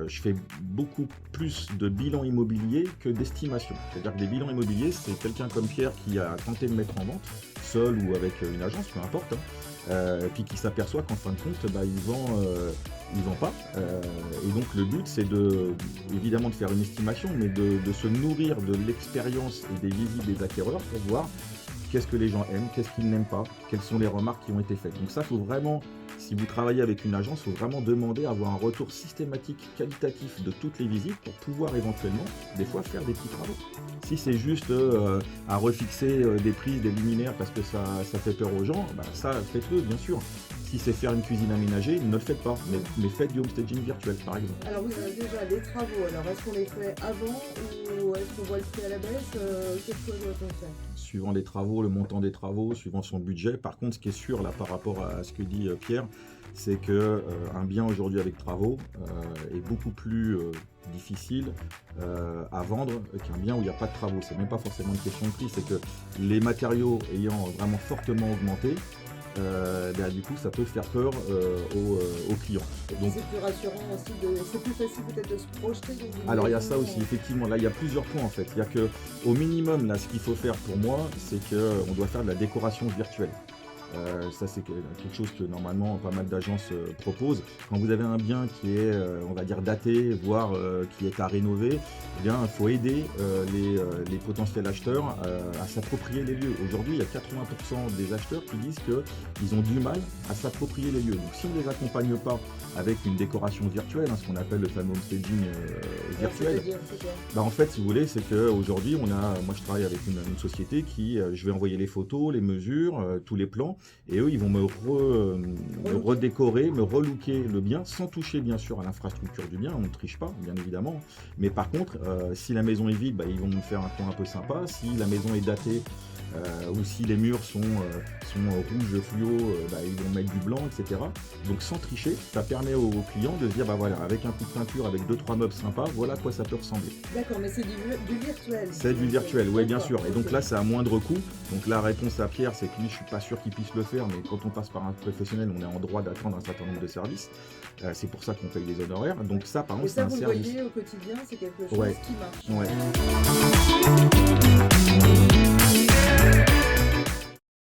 je fais beaucoup plus de bilans immobiliers que d'estimations. C'est-à-dire que des bilans immobiliers, c'est quelqu'un comme Pierre qui a tenté de mettre en vente, seul ou avec une agence, peu importe, puis qui s'aperçoit qu'en fin de compte, il vend pas. Et donc le but, c'est évidemment de faire une estimation, mais de se nourrir de l'expérience et des visites des acquéreurs pour voir qu'est-ce que les gens aiment, qu'est-ce qu'ils n'aiment pas, quelles sont les remarques qui ont été faites. Donc ça, faut vraiment, si vous travaillez avec une agence, il faut vraiment demander à avoir un retour systématique, qualitatif de toutes les visites pour pouvoir éventuellement, des fois, faire des petits travaux. Si c'est juste à refixer des prises, des luminaires parce que ça fait peur aux gens, ça, faites-le, bien sûr. Si c'est faire une cuisine aménagée, ne le faites pas, mais faites du homestaging virtuel, par exemple. Alors vous avez déjà des travaux, alors est-ce qu'on les fait avant ou est-ce qu'on voit le prix à la baisse? Quel choix doit-on faire? Suivant les travaux, le montant des travaux, suivant son budget. Par contre, ce qui est sûr là par rapport à ce que dit Pierre, c'est que un bien aujourd'hui avec travaux est beaucoup plus difficile à vendre qu'un bien où il n'y a pas de travaux. C'est même pas forcément une question de prix, c'est que les matériaux ayant vraiment fortement augmenté, du coup ça peut faire peur aux clients. Donc c'est plus rassurant aussi, c'est plus facile peut-être de se projeter dans une alors il y a maison, ça aussi, effectivement, là il y a plusieurs points en fait. Il y a que au minimum là ce qu'il faut faire pour moi, c'est qu'on doit faire de la décoration virtuelle. Ça c'est quelque chose que normalement pas mal d'agences proposent. Quand vous avez un bien qui est, on va dire, daté, voire qui est à rénover, eh bien, il faut aider les potentiels acheteurs à s'approprier les lieux. Aujourd'hui, il y a 80% des acheteurs qui disent qu'ils ont du mal à s'approprier les lieux. Donc si on ne les accompagne pas avec une décoration virtuelle, ce qu'on appelle le fameux homestaging virtuel, en fait, si vous voulez, c'est qu'aujourd'hui, moi je travaille avec une société qui, je vais envoyer les photos, les mesures, tous les plans, et eux, ils vont me redécorer, me relooker le bien, sans toucher bien sûr à l'infrastructure du bien, on ne triche pas, bien évidemment, mais par contre, si la maison est vide, ils vont me faire un coin un peu sympa, si la maison est datée, ou si les murs sont rouges fluo, ils vont mettre du blanc, etc. Donc sans tricher, ça permet aux clients de se dire, voilà, avec un coup de peinture, avec 2-3 meubles sympas, voilà à quoi ça peut ressembler. D'accord, mais c'est du virtuel. C'est du virtuel, oui, bien sûr. Et donc là, c'est à moindre coût. Donc la réponse à Pierre, c'est que lui, je suis pas sûr qu'il puisse le faire, mais quand on passe par un professionnel, on est en droit d'attendre un certain nombre de services. C'est pour ça qu'on paye les honoraires. Donc ça, par exemple, c'est un service. Vous le voyez au quotidien, c'est quelque chose qui marche. Ouais.